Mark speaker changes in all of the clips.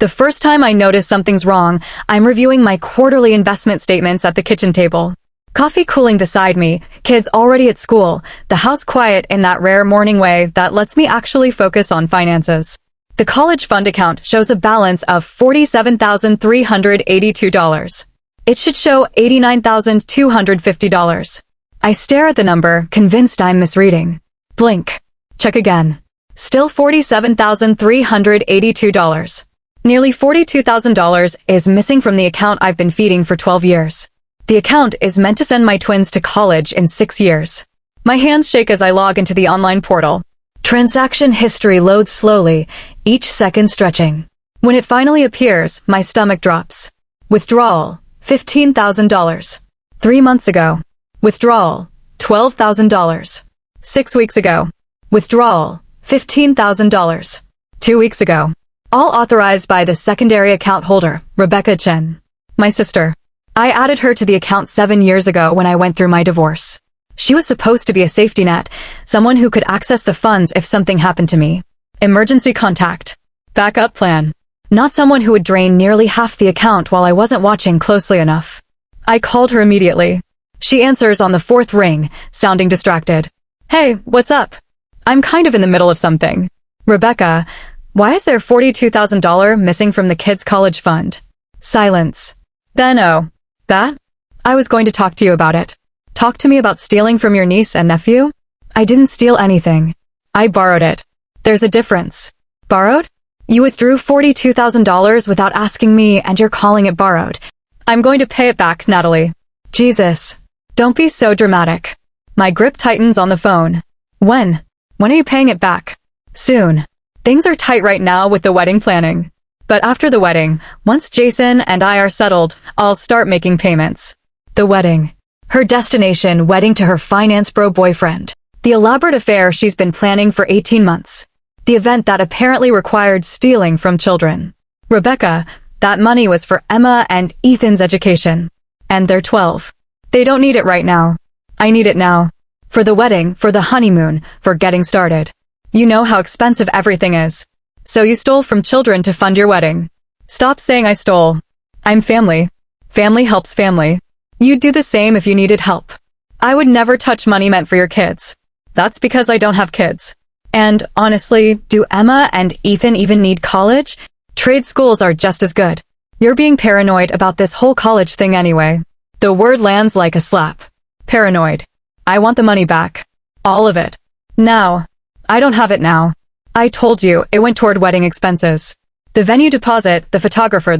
Speaker 1: The first time I notice something's wrong, I'm reviewing my quarterly investment statements at the kitchen table. Coffee cooling beside me, kids already at school, the house quiet in that rare morning way that lets me actually focus on finances. The college fund account shows a balance of $47,382. It should show $89,250. I stare at the number, convinced I'm misreading. Blink. Check again. Still $47,382. Nearly $42,000 is missing from the account I've been feeding for 12 years. The account is meant to send my twins to college in 6 years. My hands shake as I log into the online portal. Transaction history loads slowly, each second stretching. When it finally appears, my stomach drops. Withdrawal, $15,000. 3 months ago. Withdrawal, $12,000. 6 weeks ago. Withdrawal, $15,000. 2 weeks ago. All authorized by the secondary account holder, Rebecca Chen. My sister. I added her to the account 7 years ago when I went through my divorce. She was supposed to be a safety net, someone who could access the funds if something happened to me. Emergency contact. Backup plan. Not someone who would drain nearly half the account while I wasn't watching closely enough. I called her immediately. She answers on the 4th ring, sounding distracted. Hey, what's up? I'm kind of in the middle of something. Rebecca, why is there $42,000 missing from the kids' college fund? Silence. Then that? I was going to talk to you about it. Talk to me about stealing from your niece and nephew? I didn't steal anything. I borrowed it. There's a difference. Borrowed? You withdrew $42,000 without asking me and you're calling it borrowed. I'm going to pay it back, Natalie. Jesus. Don't be so dramatic. My grip tightens on the phone. When? When are you paying it back? Soon. Things are tight right now with the wedding planning. But after the wedding, once Jason and I are settled, I'll start making payments. The wedding. Her destination, wedding to her finance bro boyfriend. The elaborate affair she's been planning for 18 months. The event that apparently required stealing from children. Rebecca, that money was for Emma and Ethan's education. And they're 12. They don't need it right now. I need it now. For the wedding, for the honeymoon, for getting started. You know how expensive everything is. So you stole from children to fund your wedding. Stop saying I stole. I'm family. Family helps family. You'd do the same if you needed help. I would never touch money meant for your kids. That's because I don't have kids. And honestly, do Emma and Ethan even need college? Trade schools are just as good. You're being paranoid about this whole college thing anyway. The word lands like a slap. Paranoid. I want the money back. All of it. Now. I don't have it now. I told you, it went toward wedding expenses. The venue deposit, the photographer,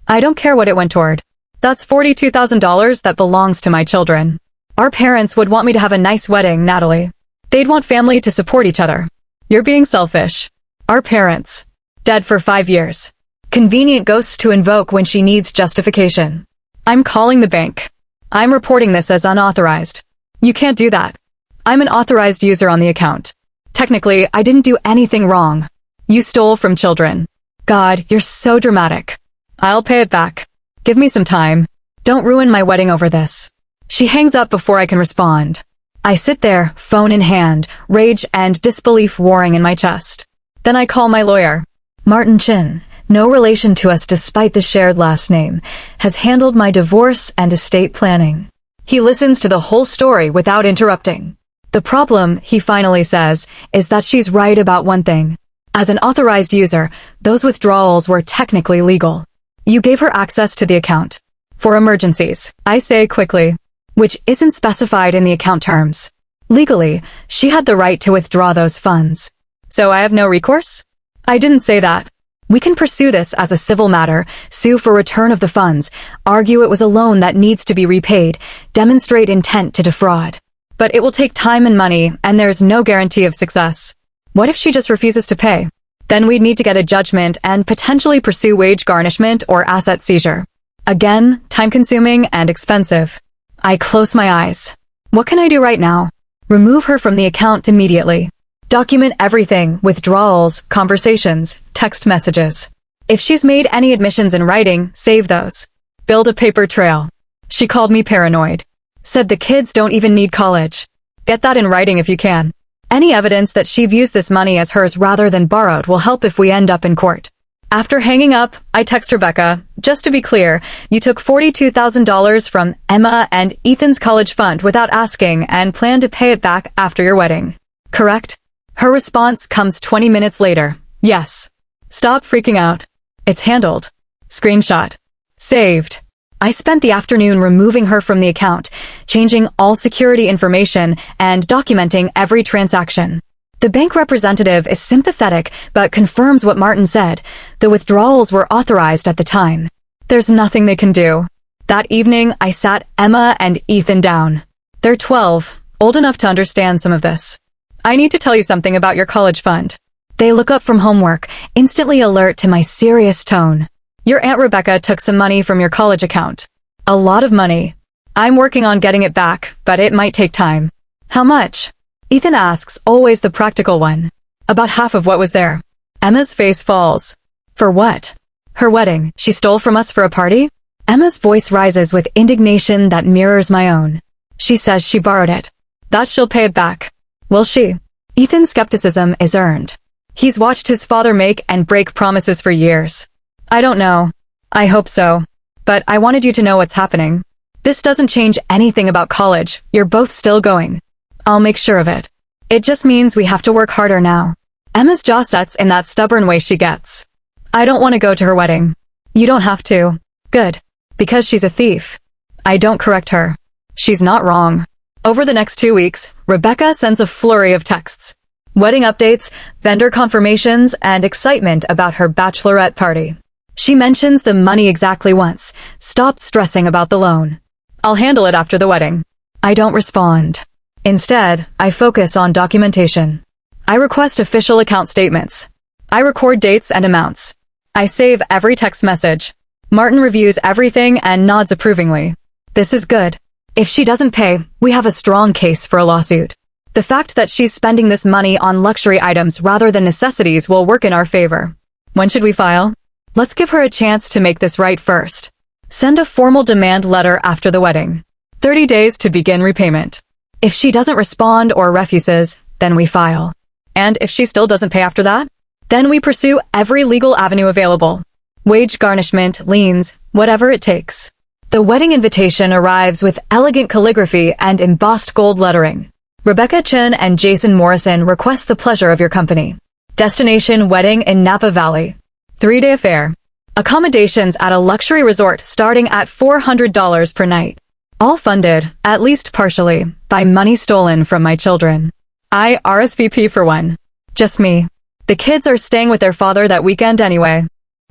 Speaker 1: I don't care what it went toward. That's $42,000 that belongs to my children. Our parents would want me to have a nice wedding, Natalie. They'd want family to support each other. You're being selfish. Our parents. Dead for 5 years. Convenient ghosts to invoke when she needs justification. I'm calling the bank. I'm reporting this as unauthorized. You can't do that. I'm an authorized user on the account. Technically, I didn't do anything wrong. You stole from children. God, you're so dramatic. I'll pay it back. Give me some time. Don't ruin my wedding over this. She hangs up before I can respond. I sit there, phone in hand, rage and disbelief warring in my chest. Then I call my lawyer. Martin Chin, no relation to us despite the shared last name, has handled my divorce and estate planning. He listens to the whole story without interrupting. The problem, he finally says, is that she's right about one thing. As an authorized user, those withdrawals were technically legal. You gave her access to the account. For emergencies, I say quickly, which isn't specified in the account terms. Legally, she had the right to withdraw those funds. So I have no recourse? I didn't say that. We can pursue this as a civil matter, sue for return of the funds, argue it was a loan that needs to be repaid, demonstrate intent to defraud. But it will take time and money, and there's no guarantee of success. What if she just refuses to pay? Then we'd need to get a judgment and potentially pursue wage garnishment or asset seizure. Again, time-consuming and expensive. I close my eyes. What can I do right now? Remove her from the account immediately. Document everything, withdrawals, conversations, text messages. If she's made any admissions in writing, save those. Build a paper trail. She called me paranoid. Said the kids don't even need college. Get that in writing if you can. Any evidence that she views this money as hers rather than borrowed will help if we end up in court. After hanging up, I text Rebecca. Just to be clear, you took $42,000 from Emma and Ethan's college fund without asking and plan to pay it back after your wedding. Correct? Her response comes 20 minutes later. Yes. Stop freaking out. It's handled. Screenshot. Saved. I spent the afternoon removing her from the account, changing all security information, and documenting every transaction. The bank representative is sympathetic but confirms what Martin said. The withdrawals were authorized at the time. There's nothing they can do. That evening, I sat Emma and Ethan down. They're 12, old enough to understand some of this. I need to tell you something about your college fund. They look up from homework, instantly alert to my serious tone. Your Aunt Rebecca took some money from your college account. A lot of money. I'm working on getting it back, but it might take time. How much? Ethan asks, always the practical one. About half of what was there. Emma's face falls. For what? Her wedding. She stole from us for a party? Emma's voice rises with indignation that mirrors my own. She says she borrowed it. That she'll pay it back. Will she? Ethan's skepticism is earned. He's watched his father make and break promises for years. I don't know. I hope so. But I wanted you to know what's happening. This doesn't change anything about college. You're both still going. I'll make sure of it. It just means we have to work harder now. Emma's jaw sets in that stubborn way she gets. I don't want to go to her wedding. You don't have to. Good. Because she's a thief. I don't correct her. She's not wrong. Over the next 2 weeks, Rebecca sends a flurry of texts. Wedding updates, vendor confirmations, and excitement about her bachelorette party. She mentions the money exactly once. Stop stressing about the loan. I'll handle it after the wedding. I don't respond. Instead, I focus on documentation. I request official account statements. I record dates and amounts. I save every text message. Martin reviews everything and nods approvingly. This is good. If she doesn't pay, we have a strong case for a lawsuit. The fact that she's spending this money on luxury items rather than necessities will work in our favor. When should we file? Let's give her a chance to make this right first. Send a formal demand letter after the wedding. 30 days to begin repayment. If she doesn't respond or refuses, then we file. And if she still doesn't pay after that, then we pursue every legal avenue available. Wage garnishment, liens, whatever it takes. The wedding invitation arrives with elegant calligraphy and embossed gold lettering. Rebecca Chen and Jason Morrison request the pleasure of your company. Destination wedding in Napa Valley. 3-day affair. Accommodations at a luxury resort starting at $400 per night. All funded, at least partially, by money stolen from my children. I RSVP for one. Just me. The kids are staying with their father that weekend anyway.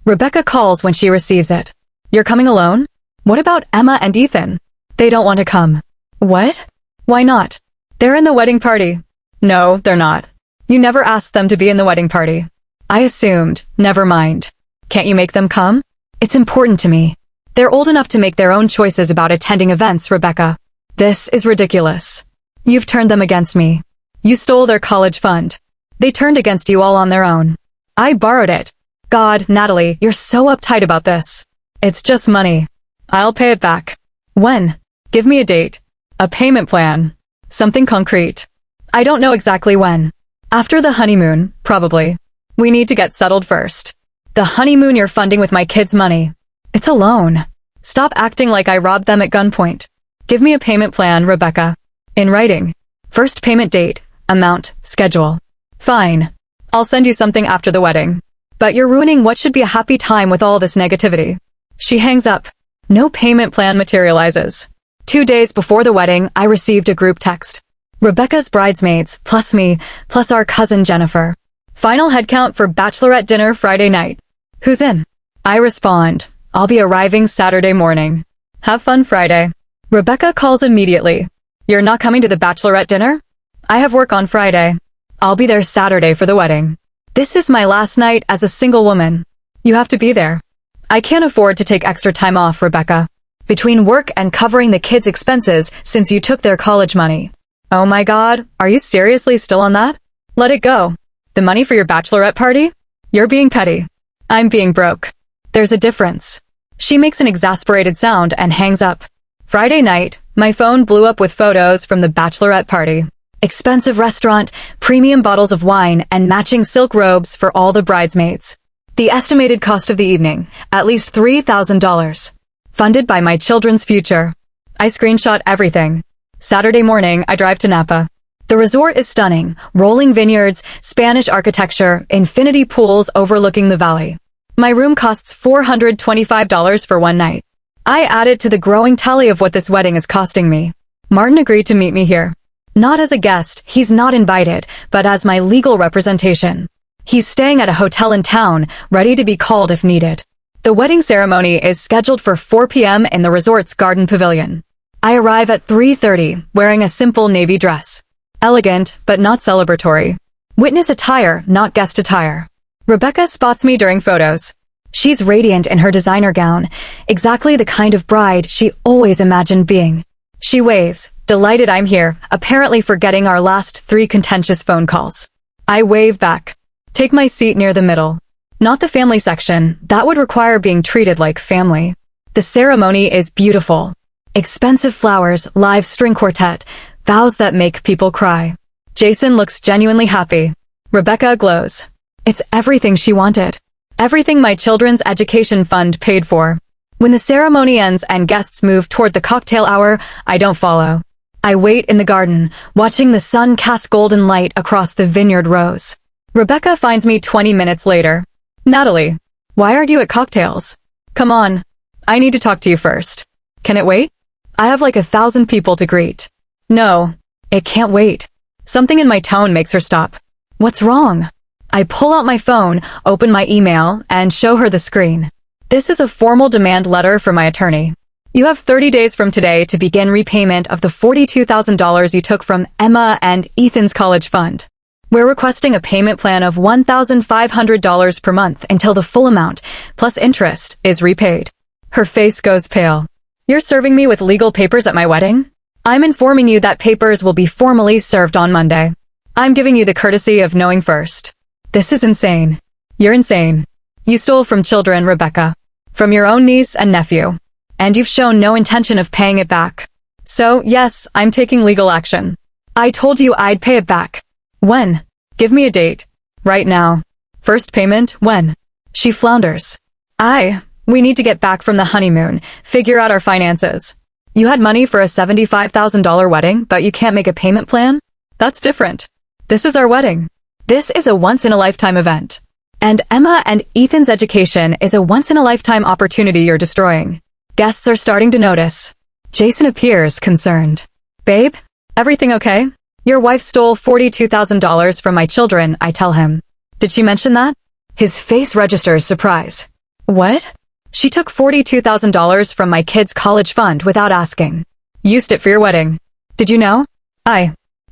Speaker 1: Rebecca calls when she receives it. You're coming alone? What about Emma and Ethan? They don't want to come. What? Why not? They're in the wedding party. No, they're not. You never asked them to be in the wedding party. I assumed. Never mind. Can't you make them come? It's important to me. They're old enough to make their own choices about attending events, Rebecca. This is ridiculous. You've turned them against me. You stole their college fund. They turned against you all on their own. I borrowed it. God, Natalie, you're so uptight about this. It's just money. I'll pay it back. When? Give me a date. A payment plan. Something concrete. I don't know exactly when. After the honeymoon, probably. We need to get settled first. The honeymoon you're funding with my kids' money. It's a loan. Stop acting like I robbed them at gunpoint. Give me a payment plan, Rebecca. In writing. First payment date, amount, schedule. Fine. I'll send you something after the wedding. But you're ruining what should be a happy time with all this negativity. She hangs up. No payment plan materializes. 2 days before the wedding, I received a group text. Rebecca's bridesmaids, plus me, plus our cousin Jennifer. Final headcount for bachelorette dinner Friday night. Who's in? I respond. I'll be arriving Saturday morning. Have fun Friday. Rebecca calls immediately. You're not coming to the bachelorette dinner? I have work on Friday. I'll be there Saturday for the wedding. This is my last night as a single woman. You have to be there. I can't afford to take extra time off, Rebecca. Between work and covering the kids' expenses since you took their college money. Oh my God, are you seriously still on that? Let it go. The money for your bachelorette party? You're being petty. I'm being broke. There's a difference. She makes an exasperated sound and hangs up. Friday night, my phone blew up with photos from the bachelorette party. Expensive restaurant, premium bottles of wine, and matching silk robes for all the bridesmaids. The estimated cost of the evening, at least $3,000. Funded by my children's future. I screenshot everything. Saturday morning, I drive to Napa. The resort is stunning, rolling vineyards, Spanish architecture, infinity pools overlooking the valley. My room costs $425 for one night. I added to the growing tally of what this wedding is costing me. Martin agreed to meet me here. Not as a guest, he's not invited, but as my legal representation. He's staying at a hotel in town, ready to be called if needed. The wedding ceremony is scheduled for 4 p.m. in the resort's garden pavilion. I arrive at 3:30, wearing a simple navy dress. Elegant, but not celebratory. Witness attire, not guest attire. Rebecca spots me during photos. She's radiant in her designer gown, exactly the kind of bride she always imagined being. She waves, delighted I'm here, apparently forgetting our last 3 contentious phone calls. I wave back. Take my seat near the middle. Not the family section, that would require being treated like family. The ceremony is beautiful. Expensive flowers, live string quartet, vows that make people cry. Jason looks genuinely happy. Rebecca glows. It's everything she wanted. Everything my children's education fund paid for. When the ceremony ends and guests move toward the cocktail hour, I don't follow. I wait in the garden, watching the sun cast golden light across the vineyard rows. Rebecca finds me 20 minutes later. Natalie, why aren't you at cocktails? Come on. I need to talk to you first. Can it wait? I have like 1,000 people to greet. No, it can't wait. Something in my tone makes her stop. What's wrong? I pull out my phone, open my email, and show her the screen. This is a formal demand letter from my attorney. You have 30 days from today to begin repayment of the $42,000 you took from Emma and Ethan's college fund. We're requesting a payment plan of $1,500 per month until the full amount, plus interest, is repaid. Her face goes pale. You're serving me with legal papers at my wedding? I'm informing you that papers will be formally served on Monday. I'm giving you the courtesy of knowing first. This is insane. You're insane. You stole from children, Rebecca. From your own niece and nephew. And you've shown no intention of paying it back. So, yes, I'm taking legal action. I told you I'd pay it back. When? Give me a date. Right now. First payment, when? She flounders. We need to get back from the honeymoon, figure out our finances. You had money for a $75,000 wedding, but you can't make a payment plan? That's different. This is our wedding. This is a once-in-a-lifetime event. And Emma and Ethan's education is a once-in-a-lifetime opportunity you're destroying. Guests are starting to notice. Jason appears concerned. Babe, everything okay? Your wife stole $42,000 from my children, I tell him. Did she mention that? His face registers surprise. What? She took $42,000 from my kids' college fund without asking. Used it for your wedding. Did you know?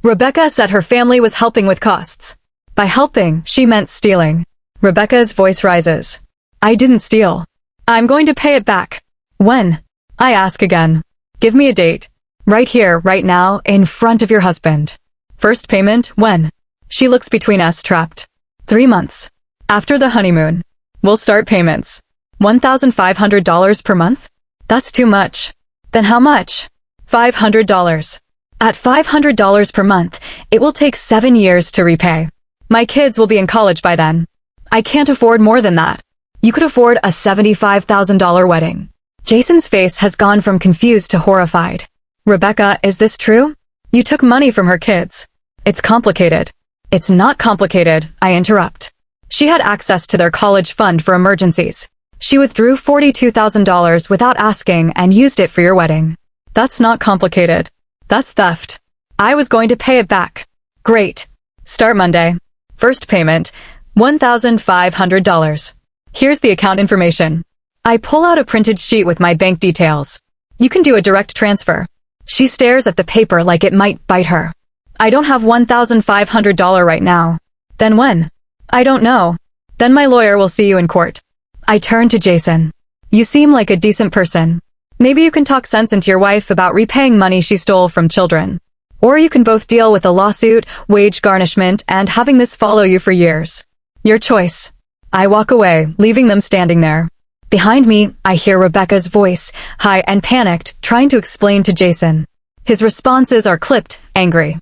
Speaker 1: Rebecca said her family was helping with costs. By helping, she meant stealing. Rebecca's voice rises. I didn't steal. I'm going to pay it back. When? I ask again. Give me a date. Right here, right now, in front of your husband. First payment, when? She looks between us, trapped. 3 months. After the honeymoon. We'll start payments. $1,500 per month? That's too much. Then how much? $500. At $500 per month, it will take 7 years to repay. My kids will be in college by then. I can't afford more than that. You could afford a $75,000 wedding. Jason's face has gone from confused to horrified. Rebecca, is this true? You took money from her kids. It's complicated. It's not complicated, I interrupt. She had access to their college fund for emergencies. She withdrew $42,000 without asking and used it for your wedding. That's not complicated. That's theft. I was going to pay it back. Great. Start Monday. First payment, $1,500. Here's the account information. I pull out a printed sheet with my bank details. You can do a direct transfer. She stares at the paper like it might bite her. I don't have $1,500 right now. Then when? I don't know. Then my lawyer will see you in court. I turn to Jason. You seem like a decent person. Maybe you can talk sense into your wife about repaying money she stole from children. Or you can both deal with a lawsuit, wage garnishment, and having this follow you for years. Your choice. I walk away, leaving them standing there. Behind me, I hear Rebecca's voice, high and panicked, trying to explain to Jason. His responses are clipped, angry.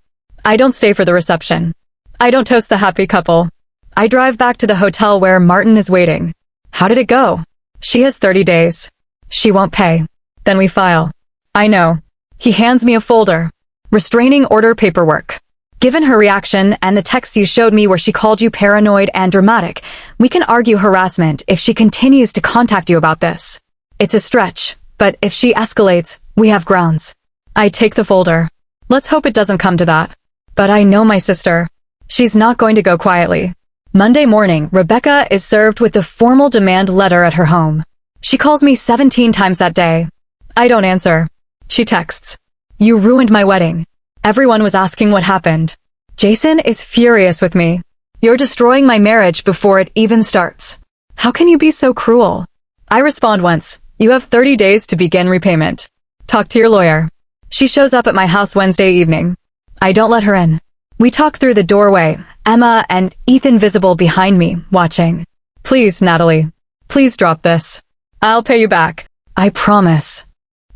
Speaker 1: I don't stay for the reception. I don't toast the happy couple. I drive back to the hotel where Martin is waiting. How did it go? She has 30 days. She won't pay. Then we file. I know. He hands me a folder. Restraining order paperwork. Given her reaction and the texts you showed me where she called you paranoid and dramatic, we can argue harassment if she continues to contact you about this. It's a stretch, but if she escalates, we have grounds. I take the folder. Let's hope it doesn't come to that. But I know my sister. She's not going to go quietly. Monday morning, Rebecca is served with the formal demand letter at her home. She calls me 17 times that day. I don't answer. She texts. You ruined my wedding. Everyone was asking what happened. Jason is furious with me. You're destroying my marriage before it even starts. How can you be so cruel? I respond once. You have 30 days to begin repayment. Talk to your lawyer. She shows up at my house Wednesday evening. I don't let her in. We talk through the doorway, Emma and Ethan visible behind me, watching. Please, Natalie. Please drop this. I'll pay you back. I promise.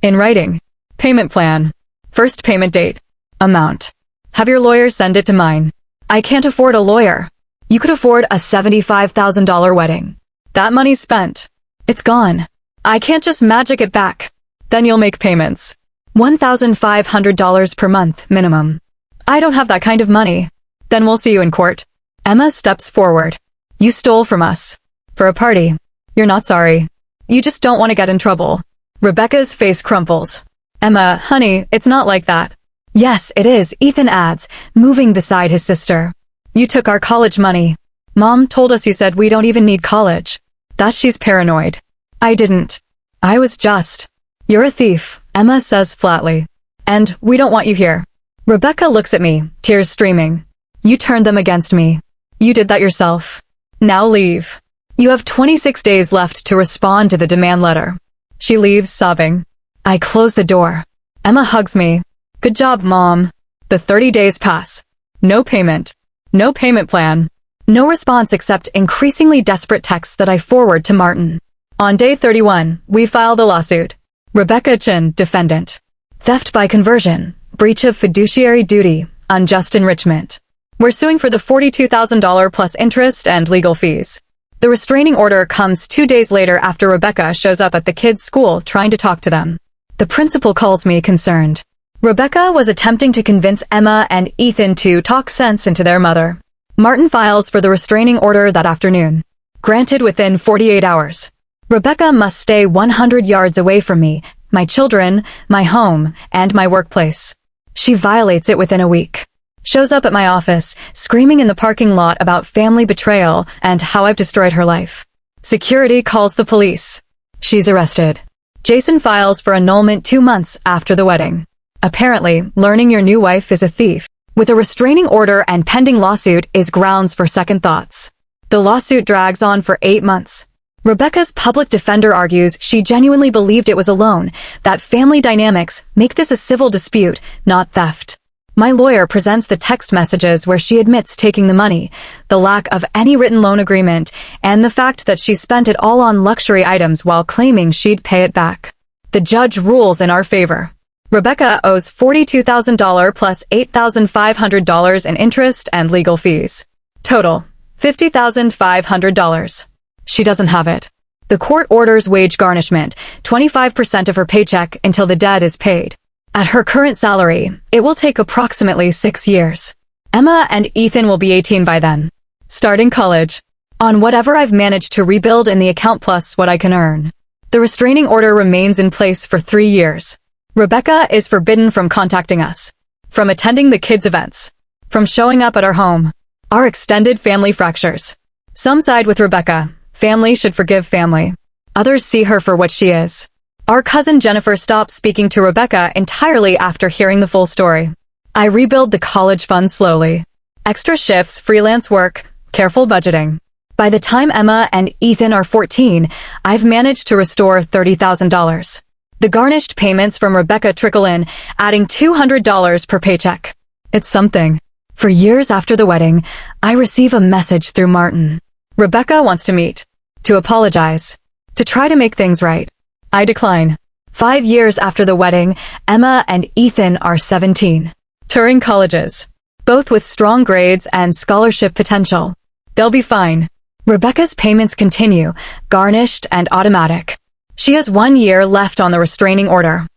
Speaker 1: In writing. Payment plan. First payment date. Amount. Have your lawyer send it to mine. I can't afford a lawyer. You could afford a $75,000 wedding. That money's spent. It's gone. I can't just magic it back. Then you'll make payments. $1,500 per month, minimum. I don't have that kind of money. Then we'll see you in court. Emma steps forward. You stole from us. For a party. You're not sorry. You just don't want to get in trouble. Rebecca's face crumples. Emma, honey, it's not like that. Yes, it is, Ethan adds, moving beside his sister. You took our college money. Mom told us you said we don't even need college. That she's paranoid. I didn't. I was just. You're a thief, Emma says flatly. And we don't want you here. Rebecca looks at me, tears streaming. You turned them against me. You did that yourself. Now leave. You have 26 days left to respond to the demand letter. She leaves, sobbing. I close the door. Emma hugs me. Good job, Mom. The 30 days pass. No payment. No payment plan. No response except increasingly desperate texts that I forward to Martin. On day 31, we file the lawsuit. Rebecca Chin, defendant. Theft by conversion, breach of fiduciary duty, unjust enrichment. We're suing for the $42,000 plus interest and legal fees. The restraining order comes 2 days later after Rebecca shows up at the kids' school trying to talk to them. The principal calls me concerned. Rebecca was attempting to convince Emma and Ethan to talk sense into their mother. Martin files for the restraining order that afternoon. Granted within 48 hours. Rebecca must stay 100 yards away from me, my children, my home, and my workplace. She violates it within a week. Shows up at my office, screaming in the parking lot about family betrayal and how I've destroyed her life. Security calls the police. She's arrested. Jason files for annulment 2 months after the wedding. Apparently, learning your new wife is a thief with a restraining order and pending lawsuit is grounds for second thoughts. The lawsuit drags on for 8 months. Rebecca's public defender argues she genuinely believed it was a loan, that family dynamics make this a civil dispute, not theft. My lawyer presents the text messages where she admits taking the money, the lack of any written loan agreement, and the fact that she spent it all on luxury items while claiming she'd pay it back. The judge rules in our favor. Rebecca owes $42,000 plus $8,500 in interest and legal fees. Total, $50,500. She doesn't have it. The court orders wage garnishment, 25% of her paycheck until the debt is paid. At her current salary, it will take approximately 6 years. Emma and Ethan will be 18 by then. Starting college. On whatever I've managed to rebuild in the account plus what I can earn. The restraining order remains in place for 3 years. Rebecca is forbidden from contacting us. From attending the kids' events. From showing up at our home. Our extended family fractures. Some side with Rebecca. Family should forgive family. Others see her for what she is. Our cousin Jennifer stops speaking to Rebecca entirely after hearing the full story. I rebuild the college fund slowly. Extra shifts, freelance work, careful budgeting. By the time Emma and Ethan are 14, I've managed to restore $30,000. The garnished payments from Rebecca trickle in, adding $200 per paycheck. It's something. For years after the wedding, I receive a message through Martin. Rebecca wants to meet. To apologize. To try to make things right. I decline. 5 years after the wedding, Emma and Ethan are 17. Touring colleges. Both with strong grades and scholarship potential. They'll be fine. Rebecca's payments continue, garnished and automatic. She has 1 year left on the restraining order.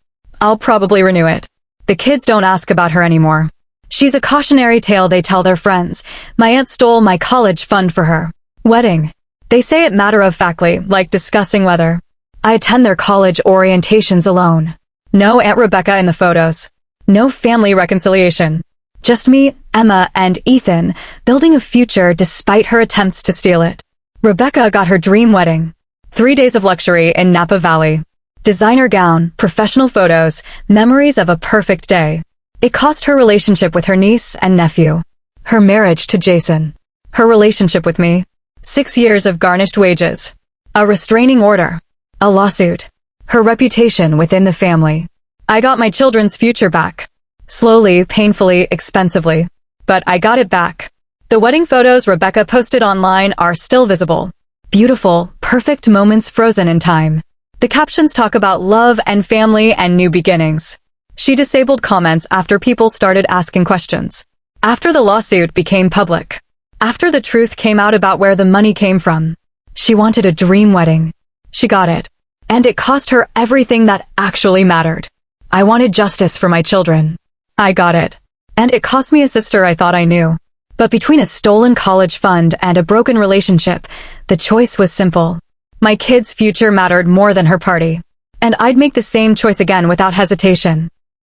Speaker 1: I'll probably renew it. The kids don't ask about her anymore. She's a cautionary tale they tell their friends. My aunt stole my college fund for her wedding. They say it matter-of-factly, like discussing weather. I attend their college orientations alone. No Aunt Rebecca in the photos. No family reconciliation. Just me, Emma, and Ethan, building a future despite her attempts to steal it. Rebecca got her dream wedding. 3 days of luxury in Napa Valley. Designer gown, professional photos, memories of a perfect day. It cost her relationship with her niece and nephew. Her marriage to Jason. Her relationship with me. 6 years of garnished wages. A restraining order. A lawsuit. Her reputation within the family. I got my children's future back. Slowly, painfully, expensively. But I got it back. The wedding photos Rebecca posted online are still visible. Beautiful, perfect moments frozen in time. The captions talk about love and family and new beginnings. She disabled comments after people started asking questions. After the lawsuit became public. After the truth came out about where the money came from. She wanted a dream wedding. She got it. And it cost her everything that actually mattered. I wanted justice for my children. I got it. And it cost me a sister I thought I knew. But between a stolen college fund and a broken relationship, the choice was simple. My kid's future mattered more than her party. And I'd make the same choice again without hesitation.